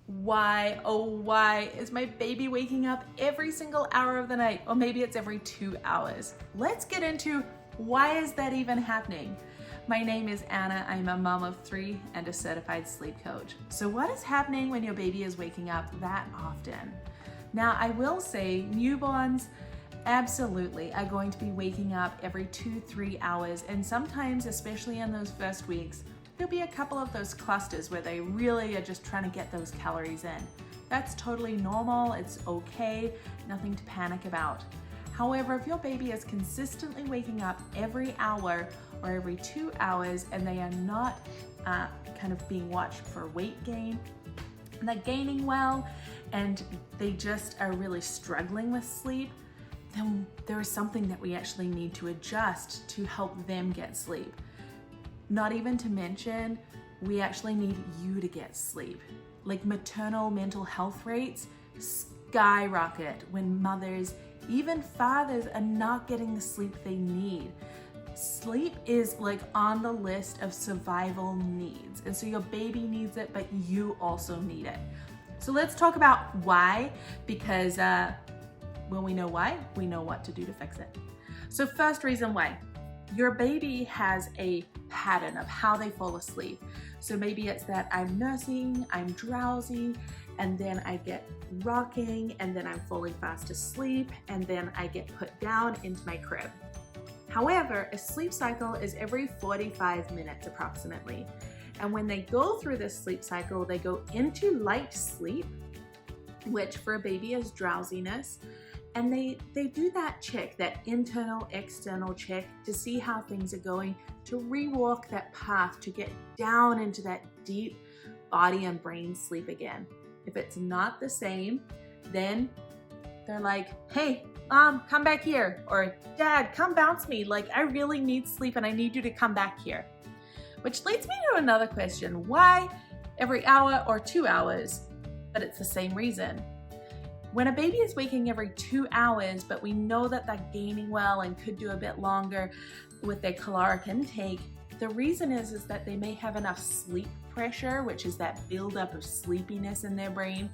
Why, oh why, is my baby waking up every single hour of the night? Or maybe it's every 2 hours. Let's get into why is that even happening? My name is Anna. I'm a mom of 3 and a certified sleep coach. So what is happening when your baby is waking up that often? Now, I will say newborns absolutely are going to be waking up every 2-3 hours, and sometimes, especially in those first weeks, there'll be a couple of those clusters where they really are just trying to get those calories in. That's totally normal, it's okay, nothing to panic about. However, if your baby is consistently waking up every hour or every 2 hours and they are not kind of being watched for weight gain, and they're gaining well, and they just are really struggling with sleep, then there is something that we actually need to adjust to help them get sleep. Not even to mention, we actually need you to get sleep. Like maternal mental health rates skyrocket when mothers, even fathers, are not getting the sleep they need. Sleep is like on the list of survival needs. And so your baby needs it, but you also need it. So let's talk about why, because when we know why, we know what to do to fix it. So first reason why. Your baby has a pattern of how they fall asleep. So maybe it's that I'm nursing, I'm drowsy, and then I get rocking, and then I'm falling fast asleep, and then I get put down into my crib. However, a sleep cycle is every 45 minutes approximately. And when they go through this sleep cycle, they go into light sleep, which for a baby is drowsiness. And they do that check, that internal, external check to see how things are going, to rewalk that path to get down into that deep body and brain sleep again. If it's not the same, then they're like, hey, come back here. Or dad, come bounce me. Like, I really need sleep and I need you to come back here. Which leads me to another question. Why every hour or 2 hours? But it's the same reason. When a baby is waking every 2 hours, but we know that they're gaining well and could do a bit longer with their caloric intake, the reason is that they may have enough sleep pressure, which is that buildup of sleepiness in their brain,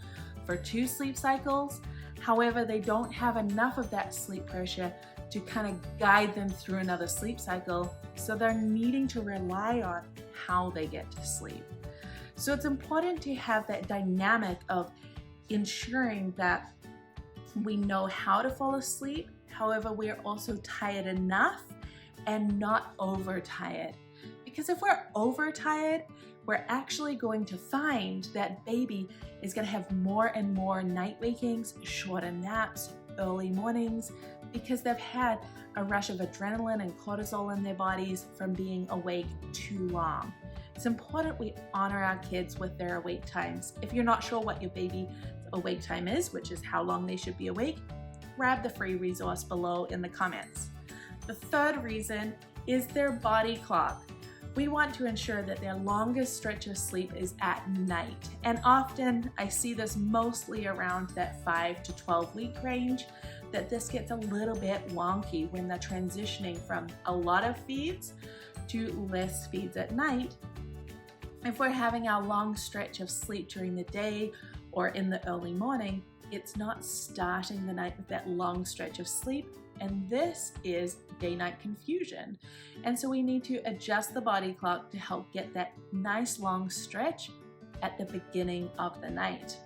for 2 sleep cycles. However, they don't have enough of that sleep pressure to kind of guide them through another sleep cycle, so they're needing to rely on how they get to sleep. So it's important to have that dynamic of ensuring that we know how to fall asleep. However, we are also tired enough and not overtired. Because if we're overtired, we're actually going to find that baby is going to have more and more night wakings, shorter naps, early mornings, because they've had a rush of adrenaline and cortisol in their bodies from being awake too long. It's important we honor our kids with their awake times. If you're not sure what your baby's awake time is, which is how long they should be awake, grab the free resource below in the comments. The third reason is their body clock. We want to ensure that their longest stretch of sleep is at night. And often I see this mostly around that 5 to 12 week range, that this gets a little bit wonky when they're transitioning from a lot of feeds to less feeds at night. If we're having our long stretch of sleep during the day or in the early morning, it's not starting the night with that long stretch of sleep, and this is day-night confusion. And so we need to adjust the body clock to help get that nice long stretch at the beginning of the night.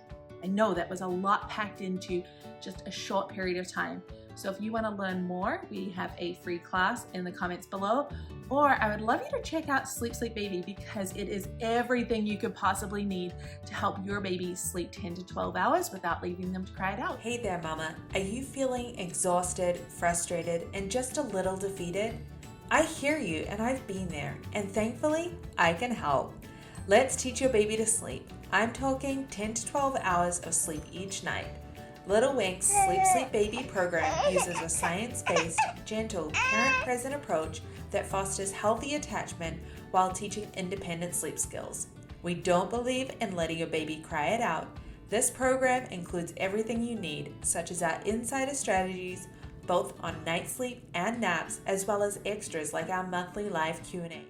I know that was a lot packed into just a short period of time. So if you want to learn more, we have a free class in the comments below, or I would love you to check out Sleep Sleep Baby, because it is everything you could possibly need to help your baby sleep 10 to 12 hours without leaving them to cry it out. Hey there, mama. Are you feeling exhausted, frustrated, and just a little defeated? I hear you, and I've been there, and thankfully, I can help. Let's teach your baby to sleep. I'm talking 10 to 12 hours of sleep each night. Little Wink's Sleep Sleep Baby program uses a science-based, gentle, parent-present approach that fosters healthy attachment while teaching independent sleep skills. We don't believe in letting your baby cry it out. This program includes everything you need, such as our insider strategies, both on night sleep and naps, as well as extras like our monthly live Q&A.